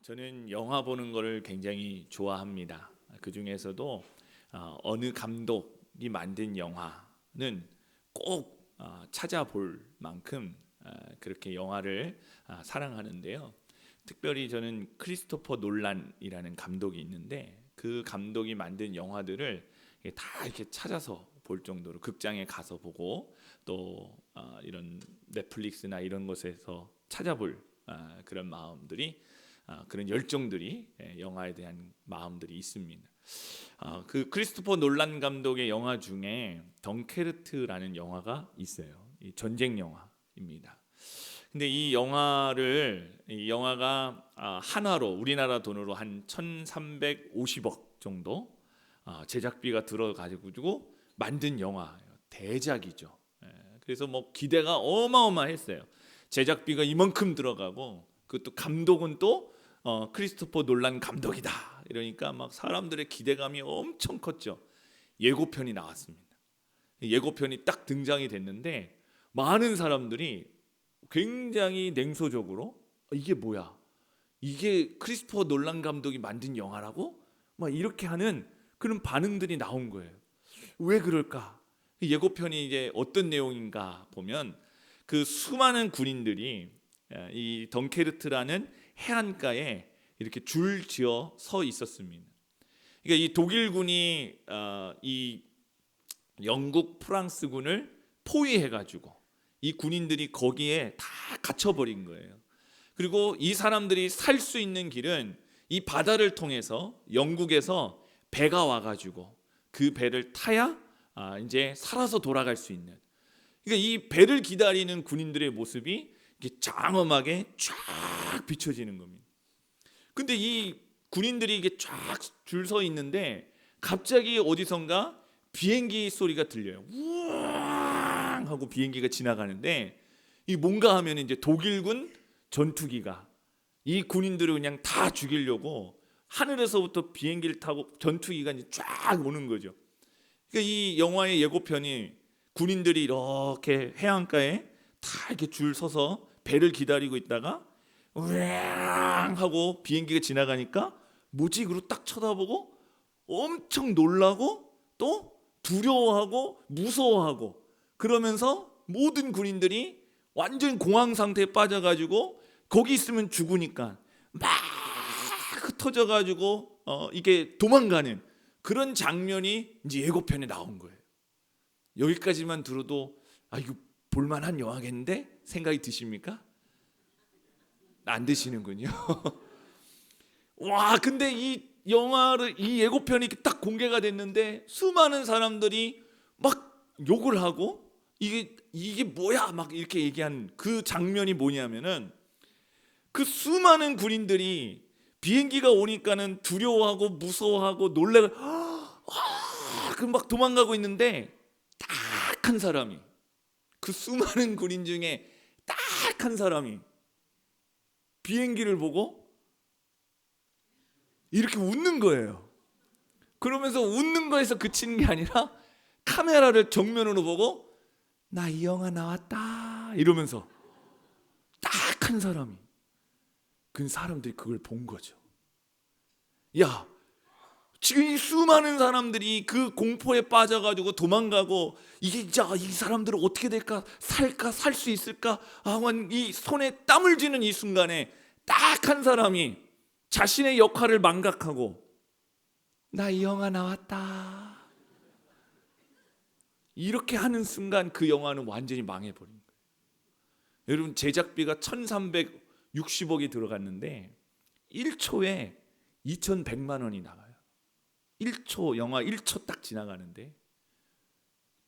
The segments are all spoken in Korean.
저는 영화 보는 거를 굉장히 좋아합니다. 그 중에서도 어느 감독이 만든 영화는 꼭 찾아볼 만큼 그렇게 영화를 사랑하는데요. 특별히 저는 크리스토퍼 놀란이라는 감독이 있는데 그 감독이 만든 영화들을 다 이렇게 찾아서 볼 정도로 극장에 가서 보고 또 이런 넷플릭스나 이런 곳에서 찾아볼 그런 마음들이 그런 열정들이 영화에 대한 마음들이 있습니다. 그 크리스토퍼 놀란 감독의 영화 중에 덩케르트라는 영화가 있어요. 이 전쟁 영화입니다. 근데 이 영화가 한화로 우리나라 돈으로 한 1,350억 정도 제작비가 들어가지고 만든 영화예요. 대작이죠. 그래서 뭐 기대가 어마어마했어요. 제작비가 이만큼 들어가고 그것도 감독은 또 크리스토퍼 놀란 감독이다. 이러니까 막 사람들의 기대감이 엄청 컸죠. 예고편이 나왔습니다. 예고편이 딱 등장이 됐는데 많은 사람들이 굉장히 냉소적으로 이게 뭐야? 이게 크리스토퍼 놀란 감독이 만든 영화라고? 막 이렇게 하는 그런 반응들이 나온 거예요. 왜 그럴까? 예고편이 이제 어떤 내용인가 보면 그 수많은 군인들이 이 덩케르트라는 해안가에 이렇게 줄지어 서 있었습니다. 그러니까 이 독일군이 이 영국 프랑스군을 포위해가지고 이 군인들이 거기에 다 갇혀버린 거예요. 그리고 이 사람들이 살 수 있는 길은 이 바다를 통해서 영국에서 배가 와가지고 그 배를 타야 이제 살아서 돌아갈 수 있는. 그러니까 이 배를 기다리는 군인들의 모습이 이게 장엄하게 쫙 비춰지는 겁니다. 근데 이 군인들이 이게 쫙 줄 서 있는데 갑자기 어디선가 비행기 소리가 들려요. 우왕 하고 비행기가 지나가는데 이 뭔가 하면 이제 독일군 전투기가 이 군인들을 그냥 다 죽이려고 하늘에서부터 비행기를 타고 전투기가 이제 쫙 오는 거죠. 그러니까 이 영화의 예고편이 군인들이 이렇게 해안가에 다 이렇게 줄 서서 배를 기다리고 있다가 우왕 하고 비행기가 지나가니까 뭐지? 그러고 딱 쳐다보고 엄청 놀라고 또 두려워하고 무서워하고 그러면서 모든 군인들이 완전 공황 상태에 빠져가지고 거기 있으면 죽으니까 막 흩어져가지고 이게 도망가는 그런 장면이 이제 예고편에 나온 거예요. 여기까지만 들어도 이거 볼만한 영화겠는데 생각이 드십니까? 안 드시는군요. 와, 근데 이 예고편이 딱 공개가 됐는데 수많은 사람들이 막 욕을 하고 이게 뭐야 막 이렇게 얘기한 그 장면이 뭐냐면은 그 수많은 군인들이 비행기가 오니까는 두려워하고 무서워하고 놀래고 그 막 도망가고 있는데 딱 한 사람이 그 수많은 군인 중에 딱 한 사람이 비행기를 보고 이렇게 웃는 거예요. 그러면서 웃는 거에서 그치는 게 아니라 카메라를 정면으로 보고 나 이 영화 나왔다 이러면서 딱 한 사람이 그 사람들이 그걸 본 거죠. 야, 지금 이 수많은 사람들이 그 공포에 빠져가지고 도망가고 이게 이 사람들은 어떻게 될까? 살까? 살 수 있을까? 이 손에 땀을 쥐는 이 순간에 딱 한 사람이 자신의 역할을 망각하고 나 이 영화 나왔다 이렇게 하는 순간 그 영화는 완전히 망해버린 거예요. 여러분 제작비가 1,360억이 들어갔는데 1초에 2,100만 원이 나가요. 1초 영화 1초 딱 지나가는데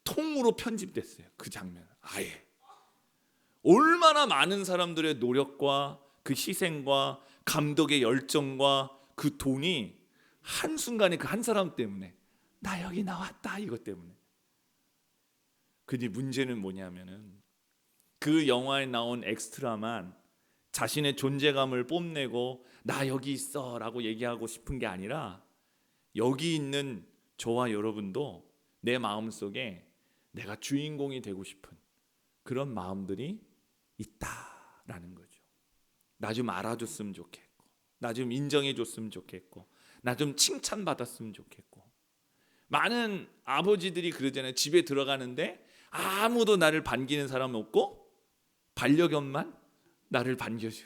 통으로 편집됐어요. 그 장면 아예 얼마나 많은 사람들의 노력과 그 희생과 감독의 열정과 그 돈이 한순간에 그 한 사람 때문에 나 여기 나왔다 이것 때문에. 근데 문제는 뭐냐면은 그 영화에 나온 엑스트라만 자신의 존재감을 뽐내고 나 여기 있어 라고 얘기하고 싶은 게 아니라 여기 있는 저와 여러분도 내 마음속에 내가 주인공이 되고 싶은 그런 마음들이 있다라는 거죠. 나 좀 알아줬으면 좋겠고 나 좀 인정해 줬으면 좋겠고, 나 좀 칭찬받았으면 좋겠고. 많은 아버지들이 그러잖아요. 집에 들어가는데 아무도 나를 반기는 사람 없고 반려견만 나를 반겨줘.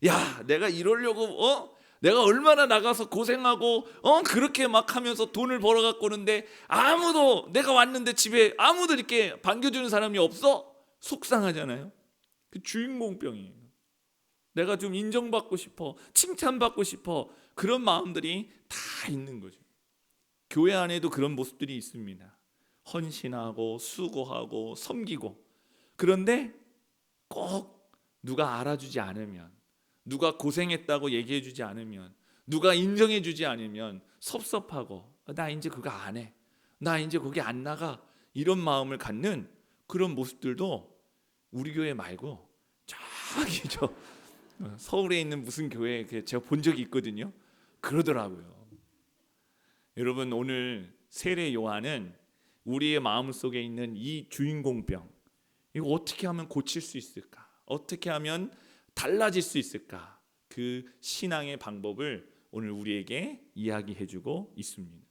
야, 내가 이러려고 내가 얼마나 나가서 고생하고 그렇게 막 하면서 돈을 벌어 갖고 오는데 아무도, 내가 왔는데 집에 아무도 이렇게 반겨주는 사람이 없어? 속상하잖아요. 그 주인공병이에요. 내가 좀 인정받고 싶어, 칭찬받고 싶어, 그런 마음들이 다 있는 거죠. 교회 안에도 그런 모습들이 있습니다. 헌신하고 수고하고 섬기고, 그런데 꼭 누가 알아주지 않으면, 누가 고생했다고 얘기해 주지 않으면, 누가 인정해 주지 않으면 섭섭하고, 나 이제 그거 안 해, 나 이제 거기 안 나가, 이런 마음을 갖는 그런 모습들도 우리 교회 말고 저기 서울에 있는 무슨 교회에 제가 본 적이 있거든요. 그러더라고요. 여러분, 오늘 세례 요한은 우리의 마음속에 있는 이 주인공병, 이거 어떻게 하면 고칠 수 있을까? 어떻게 하면 달라질 수 있을까? 그 신앙의 방법을 오늘 우리에게 이야기해주고 있습니다.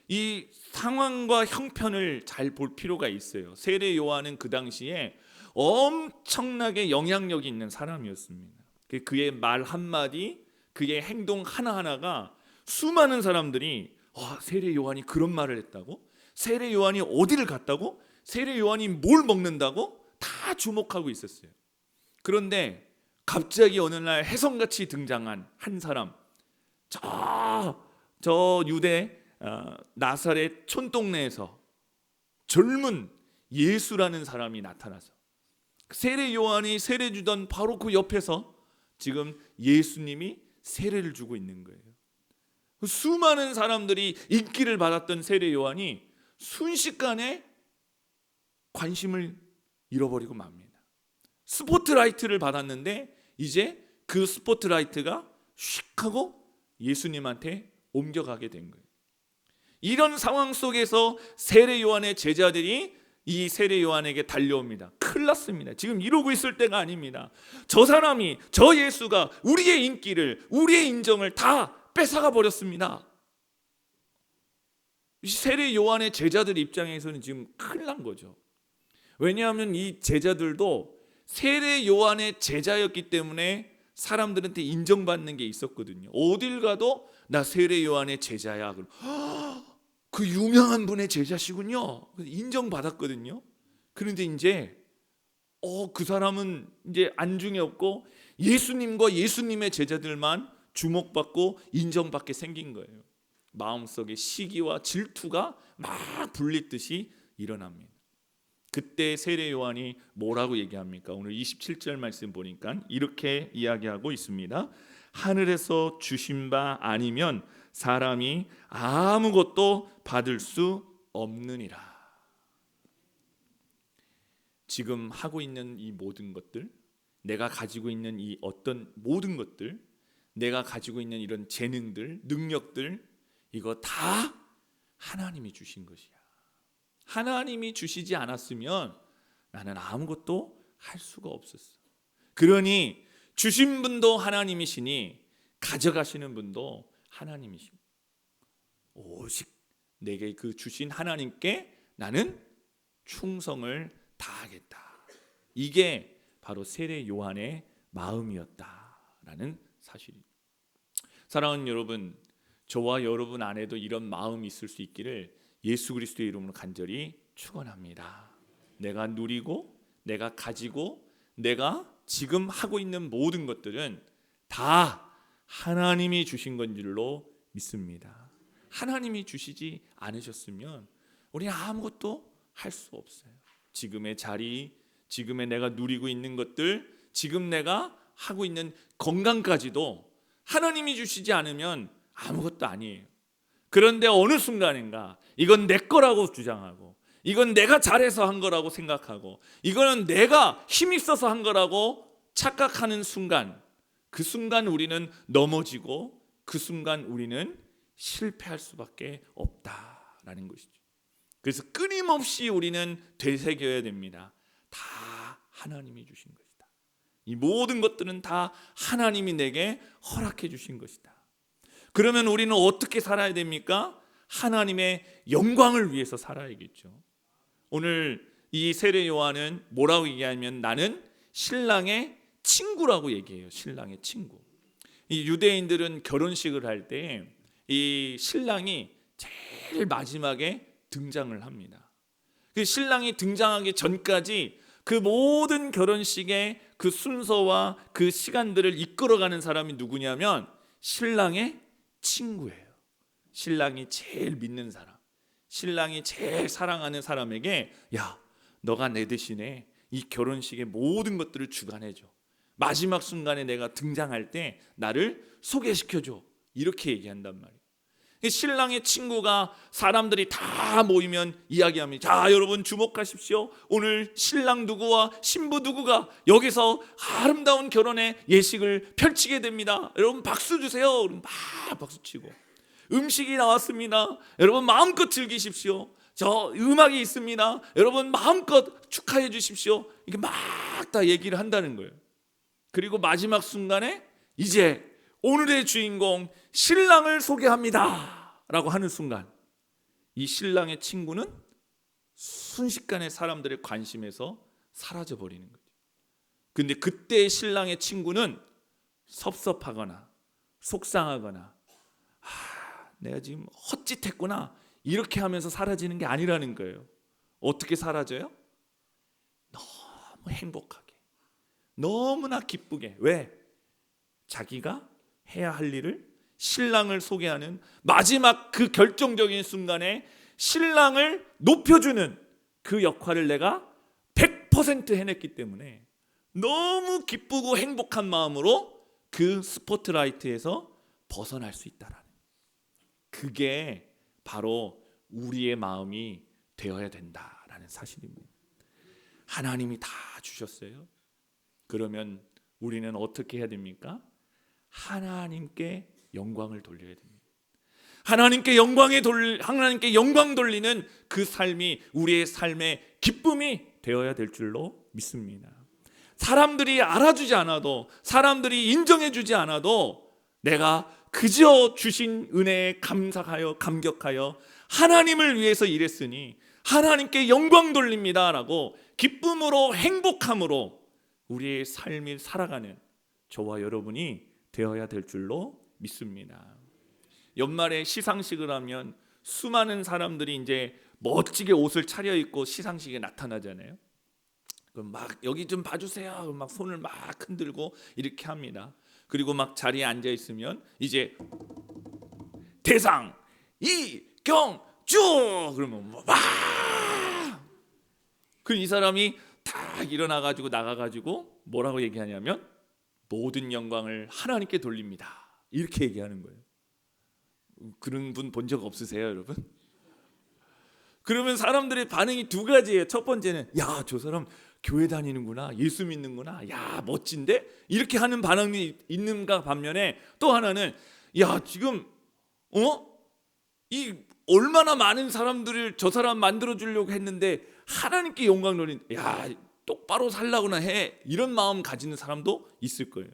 이 상황과 형편을 잘 볼 필요가 있어요. 세례 요한은 그 당시에 엄청나게 영향력이 있는 사람이었습니다. 그의 말 한마디, 그의 행동 하나하나가 수많은 사람들이 세례 요한이 그런 말을 했다고? 세례 요한이 어디를 갔다고? 세례 요한이 뭘 먹는다고? 다 주목하고 있었어요. 그런데 갑자기 어느 날 혜성같이 등장한 한 사람, 저 유대 나사렛 촌동네에서 젊은 예수라는 사람이 나타나서 세례 요한이 세례 주던 바로 그 옆에서 지금 예수님이 세례를 주고 있는 거예요. 수많은 사람들이 인기를 받았던 세례 요한이 순식간에 관심을 잃어버리고 맙니다. 스포트라이트를 받았는데 이제 그 스포트라이트가 휙 하고 예수님한테 옮겨가게 된 거예요. 이런 상황 속에서 세례 요한의 제자들이 이 세례 요한에게 달려옵니다. 큰일 났습니다. 지금 이러고 있을 때가 아닙니다. 저 사람이, 저 예수가 우리의 인기를, 우리의 인정을 다 뺏어가 버렸습니다. 세례 요한의 제자들 입장에서는 지금 큰일 난 거죠. 왜냐하면 이 제자들도 세례 요한의 제자였기 때문에 사람들한테 인정받는 게 있었거든요. 어딜 가도 나 세례 요한의 제자야. 그 유명한 분의 제자시군요. 인정받았거든요. 그런데 이제 그 사람은 이제 안중에 없고 예수님과 예수님의 제자들만 주목받고 인정받게 생긴 거예요. 마음속에 시기와 질투가 막 불릿듯이 일어납니다. 그때 세례 요한이 뭐라고 얘기합니까? 오늘 27절 말씀 보니까 이렇게 이야기하고 있습니다. 하늘에서 주신 바 아니면 사람이 아무것도 받을 수 없느니라. 지금 하고 있는 이 모든 것들, 내가 가지고 있는 이 어떤 모든 것들, 내가 가지고 있는 이런 재능들, 능력들, 이거 다 하나님이 주신 것이야. 하나님이 주시지 않았으면 나는 아무것도 할 수가 없었어. 그러니 주신 분도 하나님이시니 가져가시는 분도 하나님이십니다. 오직 내게 그 주신 하나님께 나는 충성을 다하겠다. 이게 바로 세례 요한의 마음이었다라는 사실입니다. 사랑하는 여러분, 저와 여러분 안에도 이런 마음이 있을 수 있기를 예수 그리스도의 이름으로 간절히 축원합니다. 내가 누리고 내가 가지고 내가 지금 하고 있는 모든 것들은 다 하나님이 주신 건 줄로 믿습니다. 하나님이 주시지 않으셨으면 우리는 아무것도 할 수 없어요. 지금의 자리, 지금의 내가 누리고 있는 것들, 지금 내가 하고 있는 건강까지도 하나님이 주시지 않으면 아무것도 아니에요. 그런데 어느 순간인가 이건 내 거라고 주장하고, 이건 내가 잘해서 한 거라고 생각하고, 이거는 내가 힘있어서 한 거라고 착각하는 순간, 그 순간 우리는 넘어지고 그 순간 우리는 실패할 수밖에 없다라는 것이죠. 그래서 끊임없이 우리는 되새겨야 됩니다. 다 하나님이 주신 것이다. 이 모든 것들은 다 하나님이 내게 허락해 주신 것이다. 그러면 우리는 어떻게 살아야 됩니까? 하나님의 영광을 위해서 살아야겠죠. 오늘 이 세례 요한은 뭐라고 얘기하면 나는 신랑의 친구라고 얘기해요. 신랑의 친구. 이 유대인들은 결혼식을 할 때 이 신랑이 제일 마지막에 등장을 합니다. 그 신랑이 등장하기 전까지 그 모든 결혼식의 그 순서와 그 시간들을 이끌어가는 사람이 누구냐면 신랑의 친구예요. 신랑이 제일 믿는 사람, 신랑이 제일 사랑하는 사람에게 야, 너가 내 대신에 이 결혼식의 모든 것들을 주관해줘. 마지막 순간에 내가 등장할 때 나를 소개시켜줘. 이렇게 얘기한단 말이에요. 신랑의 친구가 사람들이 다 모이면 이야기합니다. 자, 여러분 주목하십시오. 오늘 신랑 누구와 신부 누구가 여기서 아름다운 결혼의 예식을 펼치게 됩니다. 여러분 박수 주세요. 그럼 막 박수 치고, 음식이 나왔습니다. 여러분 마음껏 즐기십시오. 저 음악이 있습니다. 여러분 마음껏 축하해 주십시오. 이게 막 다 얘기를 한다는 거예요. 그리고 마지막 순간에 이제 오늘의 주인공 신랑을 소개합니다 라고 하는 순간 이 신랑의 친구는 순식간에 사람들의 관심에서 사라져 버리는 거죠. 근데 그때 신랑의 친구는 섭섭하거나 속상하거나 내가 지금 헛짓했구나 이렇게 하면서 사라지는 게 아니라는 거예요. 어떻게 사라져요? 너무 행복하게, 너무나 기쁘게. 왜? 자기가 해야 할 일을, 신랑을 소개하는 마지막 그 결정적인 순간에 신랑을 높여주는 그 역할을 내가 100% 해냈기 때문에 너무 기쁘고 행복한 마음으로 그 스포트라이트에서 벗어날 수 있다라는, 그게 바로 우리의 마음이 되어야 된다라는 사실입니다. 하나님이 다 주셨어요. 그러면 우리는 어떻게 해야 됩니까? 하나님께 영광을 돌려야 됩니다. 하나님께 영광 돌리는 그 삶이 우리의 삶의 기쁨이 되어야 될 줄로 믿습니다. 사람들이 알아주지 않아도, 사람들이 인정해 주지 않아도 내가 그저 주신 은혜에 감사하여 감격하여 하나님을 위해서 일했으니 하나님께 영광 돌립니다라고 기쁨으로 행복함으로 우리의 삶을 살아가는 저와 여러분이 되어야 될 줄로 믿습니다. 연말에 시상식을 하면 수많은 사람들이 이제 멋지게 옷을 차려입고 시상식에 나타나잖아요. 그럼 막 여기 좀 봐주세요. 막 손을 막 흔들고 이렇게 합니다. 그리고 막 자리에 앉아 있으면 이제 대상 이경주 그러면 와, 그럼 이 사람이 다 일어나가지고 나가가지고 뭐라고 얘기하냐면 모든 영광을 하나님께 돌립니다. 이렇게 얘기하는 거예요. 그런 분 본 적 없으세요, 여러분? 그러면 사람들의 반응이 두 가지예요. 첫 번째는 야, 저 사람 교회 다니는구나, 예수 믿는구나, 야 멋진데? 이렇게 하는 반응이 있는가 반면에 또 하나는 야, 지금 이 얼마나 많은 사람들을 저 사람 만들어 주려고 했는데 하나님께 영광 돌린, 야 똑바로 살라고나 해, 이런 마음 가지는 사람도 있을 거예요.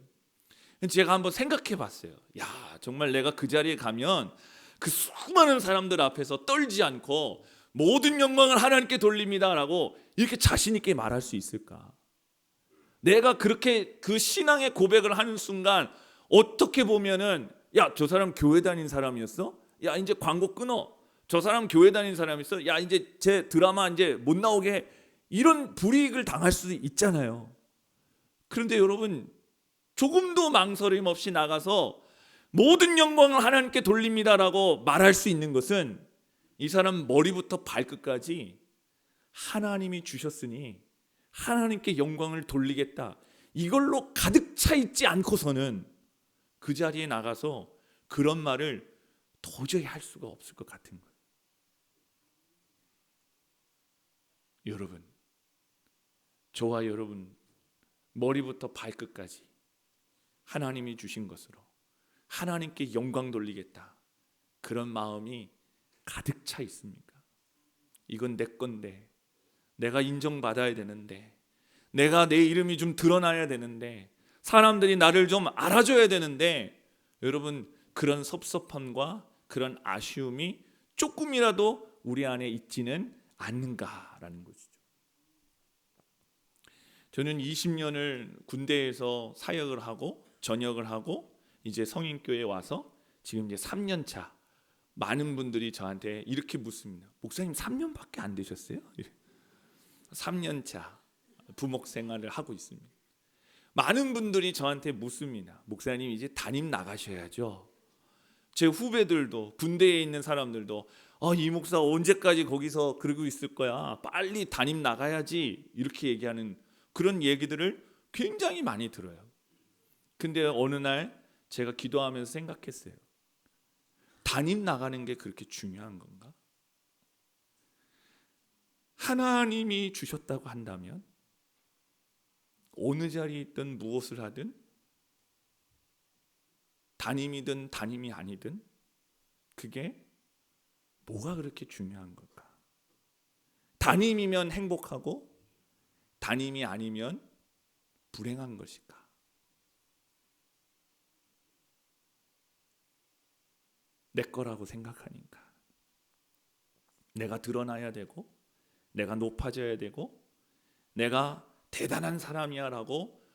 제가 한번 생각해 봤어요. 야, 정말 내가 그 자리에 가면 그 수많은 사람들 앞에서 떨지 않고 모든 영광을 하나님께 돌립니다라고 이렇게 자신 있게 말할 수 있을까? 내가 그렇게 그 신앙의 고백을 하는 순간 어떻게 보면은 야, 저 사람 교회 다닌 사람이었어? 야, 이제 광고 끊어. 저 사람 교회 다닌 사람이었어? 야, 이제 제 드라마 이제 못 나오게 해. 이런 불이익을 당할 수도 있잖아요. 그런데 여러분, 조금도 망설임 없이 나가서 모든 영광을 하나님께 돌립니다라고 말할 수 있는 것은 이 사람 머리부터 발끝까지 하나님이 주셨으니 하나님께 영광을 돌리겠다, 이걸로 가득 차 있지 않고서는 그 자리에 나가서 그런 말을 도저히 할 수가 없을 것 같은 거예요. 여러분, 저와 여러분 머리부터 발끝까지 하나님이 주신 것으로 하나님께 영광 돌리겠다, 그런 마음이 가득 차 있습니까? 이건 내 건데, 내가 인정받아야 되는데, 내가 내 이름이 좀 드러나야 되는데 사람들이 나를 좀 알아줘야 되는데 여러분 그런 섭섭함과 그런 아쉬움이 조금이라도 우리 안에 있지는 않는가라는 것이죠. 저는 20년을 군대에서 사역을 하고 전역을 하고 이제 성인교회에 와서 지금 이제 3년 차. 많은 분들이 저한테 이렇게 묻습니다. 목사님 3년밖에 안 되셨어요? 3년 차 부목 생활을 하고 있습니다. 많은 분들이 저한테 묻습니다. 목사님 이제 담임 나가셔야죠. 제 후배들도 군대에 있는 사람들도 이 목사 언제까지 거기서 그러고 있을 거야. 빨리 담임 나가야지. 이렇게 얘기하는 그런 얘기들을 굉장히 많이 들어요. 근데 어느 날 제가 기도하면서 생각했어요. 담임 나가는 게 그렇게 중요한 건가? 하나님이 주셨다고 한다면 어느 자리에 있든 무엇을 하든 담임이든 담임이 아니든 그게 뭐가 그렇게 중요한 걸까? 담임이면 행복하고 담임이 아니면 불행한 것일까? 내 거라고 생각하니까 내가 드러나야 되고 내가 높아져야 되고 내가 대단한 사람이야 라고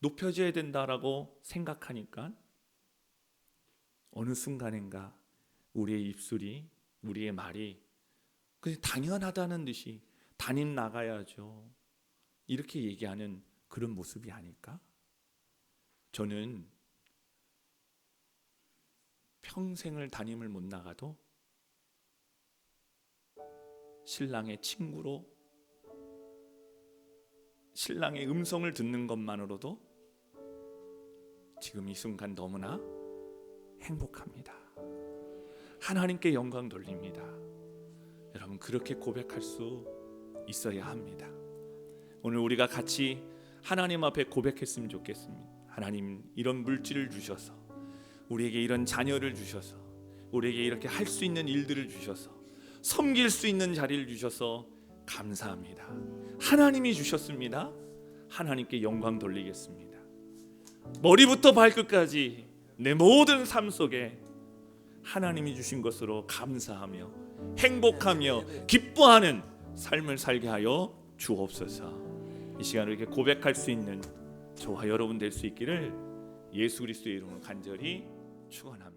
높여져야 된다라고 생각하니까 어느 순간인가 우리의 입술이 우리의 말이 그냥 당연하다는 듯이 담임 나가야죠 이렇게 얘기하는 그런 모습이 아닐까? 저는 평생을 담임을 못 나가도 신랑의 친구로 신랑의 음성을 듣는 것만으로도 지금 이 순간 너무나 행복합니다. 하나님께 영광 돌립니다. 여러분 그렇게 고백할 수 있어야 합니다. 오늘 우리가 같이 하나님 앞에 고백했으면 좋겠습니다. 하나님 이런 물질을 주셔서 우리에게 이런 자녀를 주셔서 우리에게 이렇게 할 수 있는 일들을 주셔서 섬길 수 있는 자리를 주셔서 감사합니다. 하나님이 주셨습니다. 하나님께 영광 돌리겠습니다. 머리부터 발끝까지 내 모든 삶 속에 하나님이 주신 것으로 감사하며 행복하며 기뻐하는 삶을 살게 하여 주옵소서. 이 시간을 이렇게 고백할 수 있는 저와 여러분 될 수 있기를 예수 그리스도의 이름으로 간절히 축원합니다.